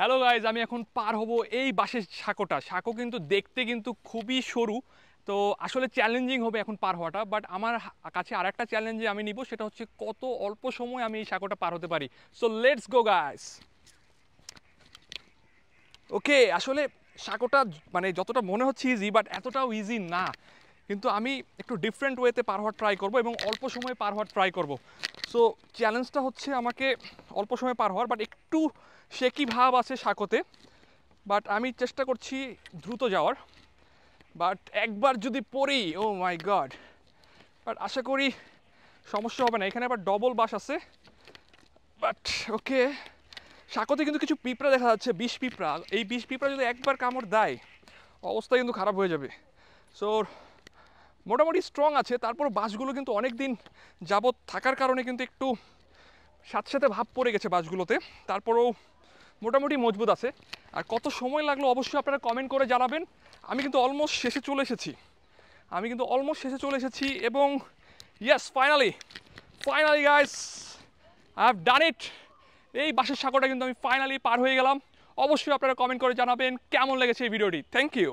Hello guys, আমি এখন পার হব এই বাঁশের সাঁকোটা। সাঁকো কিন্তু দেখতে কিন্তু খুবই সরু, তো আসলে চ্যালেঞ্জিং হবে এখন পার হওয়াটা। বাট আমার কাছে আর একটা চ্যালেঞ্জে আমি নিব, সেটা হচ্ছে কত অল্প সময় আমি এই সাঁকোটা পার হতে পারি। So let's go guys. Okay, আসলে সাঁকোটা মানে যতটা মনে হচ্ছে ইজি, বাট এতটাও ইজি না। কিন্তু আমি একটু ডিফারেন্ট ওয়েতে পার হওয়ার ট্রাই করব এবং অল্প সময়ে পার হওয়ার ট্রাই করব। সো চ্যালেঞ্জটা হচ্ছে আমাকে অল্প সময় পার হওয়ার, বাট একটু শেকি ভাব আছে সাঁকোতে। বাট আমি চেষ্টা করছি দ্রুত যাওয়ার। বাট একবার যদি পড়ি, ও মাই গড। বাট আশা করি সমস্যা হবে না। এখানে আবার ডবল বাস আছে। বাট ওকে, সাঁকোতে কিন্তু কিছু পিঁপড়া দেখা যাচ্ছে, বিষ পিঁপড়া। এই বিষ পিঁপড়া যদি একবার কামড় দেয়, অবস্থা কিন্তু খারাপ হয়ে যাবে। সো মোটামুটি স্ট্রং আছে, তারপর বাসগুলো কিন্তু অনেক দিন যাবৎ থাকার কারণে কিন্তু একটু সাথে সাথে ভাব পড়ে গেছে বাসগুলোতে। তারপরেও মোটামুটি মজবুত আছে। আর কত সময় লাগলো অবশ্যই আপনারা কমেন্ট করে জানাবেন। আমি কিন্তু অলমোস্ট শেষে চলে এসেছি এবং yes, finally guys, I have done it. এই বাঁশের সাঁকোটা কিন্তু আমি ফাইনালি পার হয়ে গেলাম। অবশ্যই আপনারা কমেন্ট করে জানাবেন কেমন লেগেছে এই ভিডিওটি। Thank you.